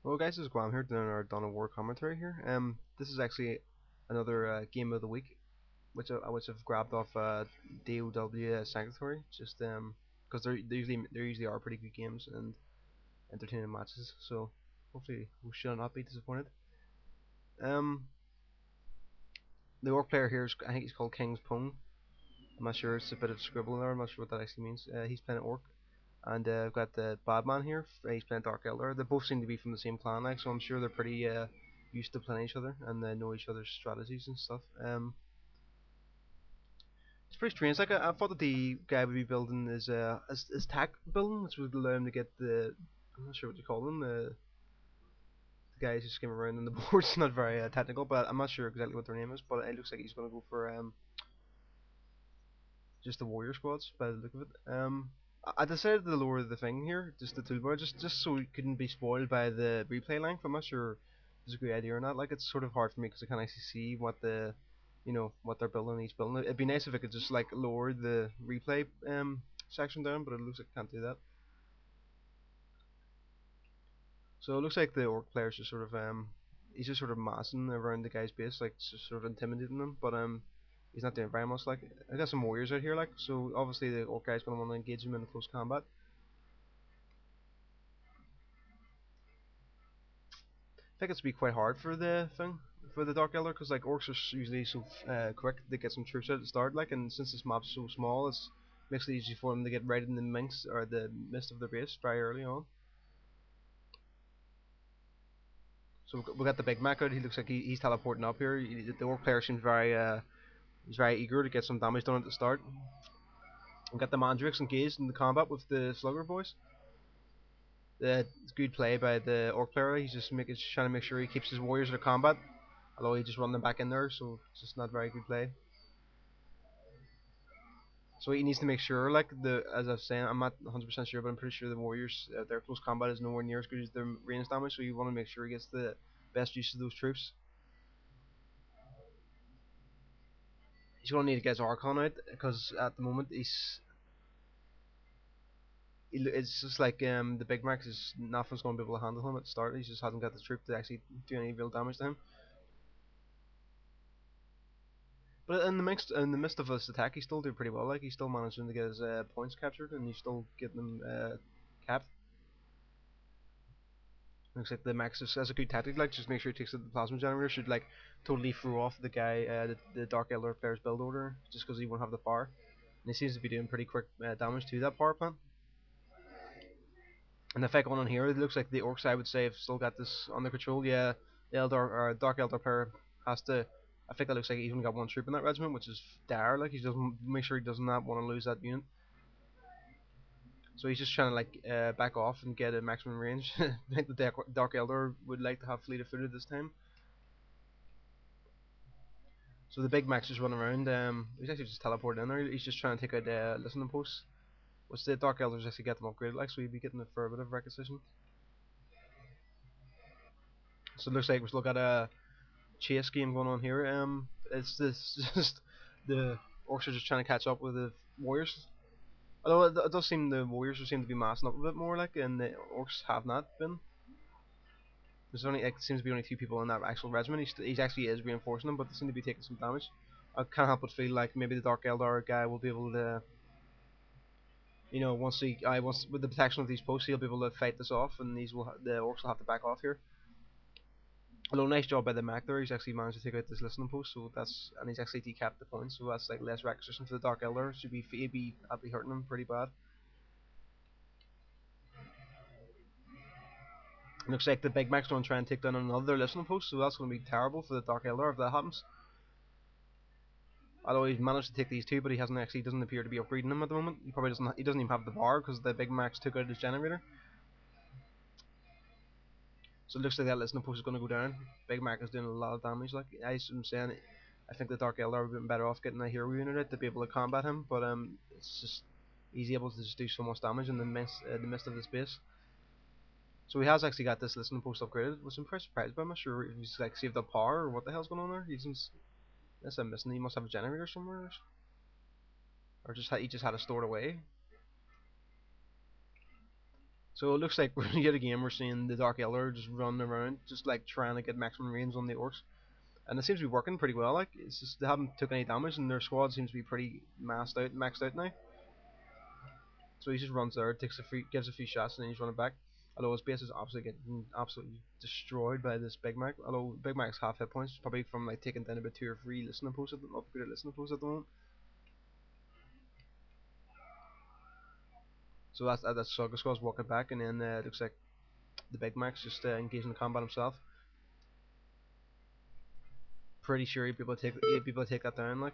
Well, guys, this is Guam here doing our Dawn of War commentary here. This is actually another game of the week, which I've grabbed off DoW Sanctuary, just because they usually are pretty good games and entertaining matches. So hopefully we shall not be disappointed. Um, the orc player here is, I think he's called King's Pong. I'm not sure, it's a bit of scribble there. I'm not sure what that actually means. He's playing orc. And I've got the BadMaN here. He's playing Dark Eldar. They both seem to be from the same clan, like, so I'm sure they're pretty used to playing each other and they know each other's strategies and stuff. It's pretty strange. Like I thought that the guy would be building his tech building, which would allow him to get the, I'm not sure what you call them, the guys who skim around on the boards. Not very technical, but I'm not sure exactly what their name is. But it looks like he's going to go for just the warrior squads by the look of it. I decided to lower the thing here, just the toolbar, just so it couldn't be spoiled by the replay length. I'm not sure if it's a good idea or not. Like, it's sort of hard for me because I can't actually see what what they're building each building. It'd be nice if I could just like lower the replay section down, but it looks like I can't do that. So it looks like the orc player's just sort of he's just sort of massing around the guy's base, like just sort of intimidating them. But he's not doing very much. Like, I got some warriors out here, like, so obviously the orc guy's gonna want to engage him in close combat. I think it's be quite hard for the Dark Eldar, because like orcs are usually so quick to get some troops out at the start, like, and since this map's so small, it makes it easy for them to get right in the minx or the midst of their base very early on. So we got the Big Mac out. He looks like he's teleporting up here. The orc player seems very he's very eager to get some damage done at the start. We got the Mandrakes engaged in the combat with the Slugger boys. Good play by the orc player. He's just trying to make sure he keeps his warriors out of combat, although he just run them back in there, so it's just not very good play. So he needs to make sure, like, as I was saying, I'm not 100% sure, but I'm pretty sure the warriors, their close combat is nowhere near as good as their range damage. So you want to make sure he gets the best use of those troops. He's gonna need to get his Archon out because at the moment it's just like the Big Max is nothing's gonna be able to handle him at the start. He just hasn't got the troop to actually do any real damage to him. But in the midst of this attack, he's still doing pretty well. Like, he's still managing to get his points captured, and he's still getting them capped. Looks like the Max has a good tactic. Like, just make sure he takes out the plasma generator. Should like totally throw off the guy, the Dark Eldar player's build order, just because he won't have the power. And he seems to be doing pretty quick damage to that power plant. And the effect on here, it looks like the Orcs, I would say, have still got this under control. Yeah, the Eldar or Dark Eldar player has to. I think that looks like he's only got one troop in that regiment, which is dire. Like, he doesn't make sure he does not want to lose that unit. So he's just trying to like back off and get a maximum range. I think the Dark Eldar would like to have fleet of footed this time. So the Big Max is running around. He's actually just teleported in there. He's just trying to take out listening posts. Which the Dark Eldars actually get them upgraded, like, so he'd be getting it for a bit of requisition. So it looks like we've still got a chase game going on here. It's this just the Orcs are just trying to catch up with the Warriors. Although it does seem the Warriors seem to be massing up a bit more, like, and the Orcs have not been. There's only, it seems to be only two people in that actual regiment. He actually is reinforcing them, but they seem to be taking some damage. I can't help but feel like maybe the Dark Eldar guy will be able to, once with the protection of these posts, he'll be able to fight this off, and the Orcs will have to back off here. Although nice job by the Mac there, he's actually managed to take out this listening post, and he's actually decapped the points, so that's like less requisition for the Dark Eldar. I'd be hurting him pretty bad. Looks like the Big Mac's going to try and take down another listening post, so that's going to be terrible for the Dark Eldar if that happens. Although he's managed to take these two, but he doesn't appear to be upgrading them at the moment. He doesn't even have the bar because the Big Max took out his generator. So it looks like that listening post is going to go down. Big Mac is doing a lot of damage. Like I'm saying, I think the Dark Eldar would have been better off getting a hero unit out to be able to combat him, but it's just he's able to just do so much damage in the midst of the space. So he has actually got this listening post upgraded, which I'm pretty surprised by. I'm not sure if he's like saved up power or what the hell's going on there. Unless I'm missing, he must have a generator somewhere, or he just had it stored away. So it looks like yet again we're seeing the Dark Eldar just running around, just like trying to get maximum range on the Orcs, and it seems to be working pretty well. Like it's just they haven't took any damage, and their squad seems to be pretty maxed out now. So he just runs there, gives a few shots, and then he's running back. Although his base is absolutely getting absolutely destroyed by this Big Mac. Although Big Mac's half hit points, probably from like taking down about 2 or 3 listening posts upgraded listening posts at the moment. So that's Saga Skull's walking back, and then it looks like the Big Mac's just engaging the combat himself. Pretty sure he'd be able to take that down. Like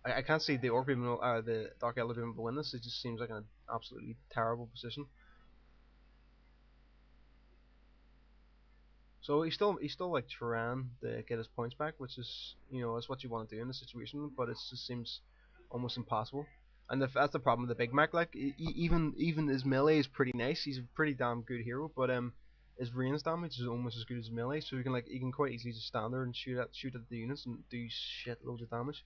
I can't see the Orc being the Dark Elder being able to win this. It just seems like an absolutely terrible position. So he's still like trying to get his points back, which is that's what you want to do in this situation, but it just seems almost impossible. And that's the problem with the Big Mac. Like even his melee is pretty nice. He's a pretty damn good hero, but his range damage is almost as good as melee. So he can quite easily just stand there and shoot at the units and do shit loads of damage.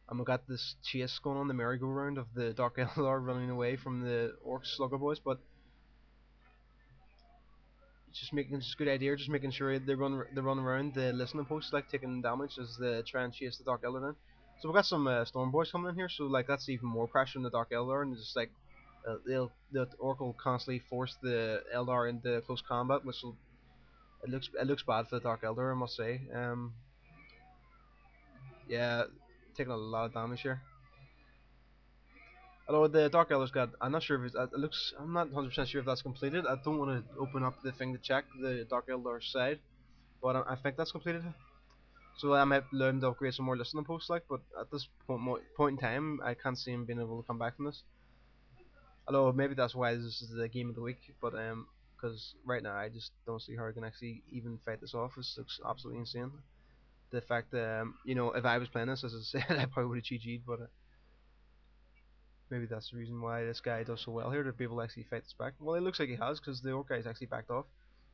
And we got this chase going on the merry-go-round of the Dark Eldar running away from the Orc Slugger boys, but just a good idea, just making sure they run around the listening posts, like taking damage as they try and chase the Dark Eldar down. So we got some Storm Boys coming in here, so like that's even more pressure on the Dark Eldar, and it's just like the Orc will constantly force the Eldar into close combat, which will it looks bad for the Dark Eldar, I must say. Yeah, taking a lot of damage here. Although the Dark Elder's got, I'm not sure if it looks, I'm not 100% sure if that's completed. I don't want to open up the thing to check the Dark Elder side, but I think that's completed. So I might learn to upgrade some more listening posts, like, but at this point in time, I can't see him being able to come back from this. Although maybe that's why this is the game of the week, but because right now I just don't see how I can actually even fight this off. This looks absolutely insane. The fact that if I was playing this, as I said, I probably would have GG'd, but maybe that's the reason why this guy does so well here, to be able to actually fight this back. Well, it looks like he has, because the Orc guy's actually backed off.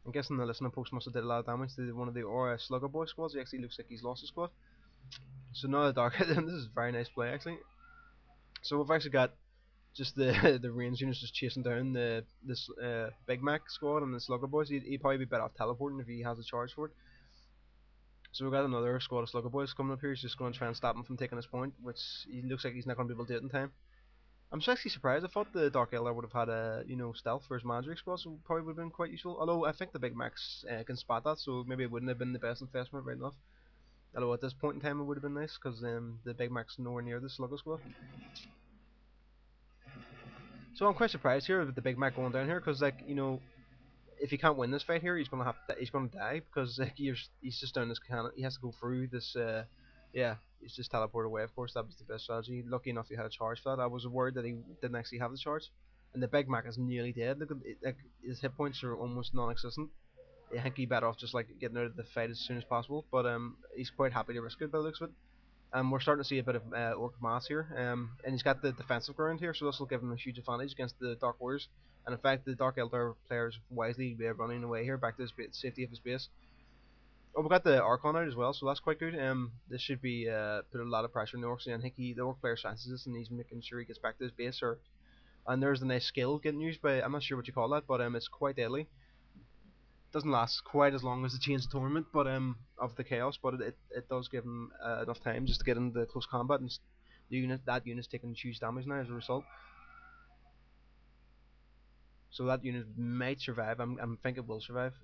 I'm guessing the listening post must have did a lot of damage to one of the Slugger Boy squads. He actually looks like he's lost his squad. So now the Dark this is a very nice play actually. So we've actually got just the the range units just chasing down this Big Mac squad and the Slugger Boys. He'd probably be better off teleporting if he has a charge for it. So we've got another squad of Slugger Boys coming up here. He's just going to try and stop him from taking his point, which he looks like he's not going to be able to do it in time. I'm just actually surprised. I thought the Dark Eldar would have had a stealth for his Mandrake squad, so probably would have been quite useful. Although I think the Big Macs can spot that, so maybe it wouldn't have been the best investment right enough. Although at this point in time it would have been nice, because the Big Mac's nowhere near the Slugger squad. So I'm quite surprised here with the Big Mac going down here, because like if he can't win this fight here, he's gonna die, because like he's just down this cannon. He has to go through this. Yeah, he's just teleported away. Of course, that was the best strategy. Lucky enough, he had a charge for that. I was worried that he didn't actually have the charge, and the Big Mac is nearly dead. Look at it, like his hit points are almost non-existent. I think he better off just like getting out of the fight as soon as possible. But he's quite happy to risk it by the looks of it. We're starting to see a bit of Orc mass here, and he's got the defensive ground here, so this will give him a huge advantage against the Dark Warriors. And in fact, the Dark Eldar players wisely running away here back to the safety of his base. Oh, we got the Archon out as well, so that's quite good. This should be put a lot of pressure on the Orcs, and I think the Orc player senses this, and he's making sure he gets back to his base. And there's the nice skill getting used by, I'm not sure what you call that, but it's quite deadly. Doesn't last quite as long as the Chains Tournament, but of the Chaos, but it does give him enough time just to get into close combat, and that unit's taking huge damage now as a result. So that unit might survive. I'm think it will survive.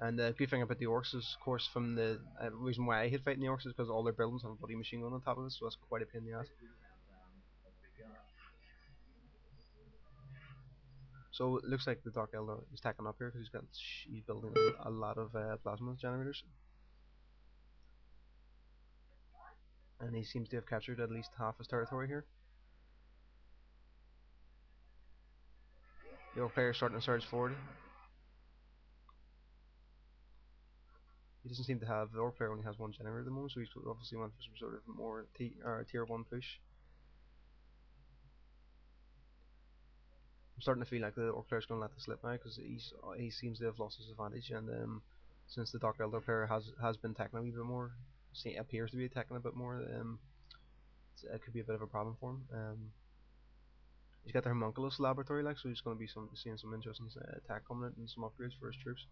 And the good thing about the Orcs is, of course, from the reason why I hate fighting the Orcs is because all their buildings have a bloody machine gun on top of it, so that's quite a pain in the ass. So it looks like the Dark Eldar is tacking up here because he's building a lot of plasma generators, and he seems to have captured at least half his territory here. The Orc player is starting to surge forward. He doesn't seem to have, the Orc player only has one generator at the moment, so he's obviously went for some sort of more tier 1 push. I'm starting to feel like the Orc player's going to let this slip now, because he seems to have lost his advantage, and since the Dark Eldar player has been attacking a wee bit more, appears to be attacking a bit more, it could be a bit of a problem for him. He's got the homunculus laboratory, like, so he's going to be seeing some interesting tech coming out and some upgrades for his troops.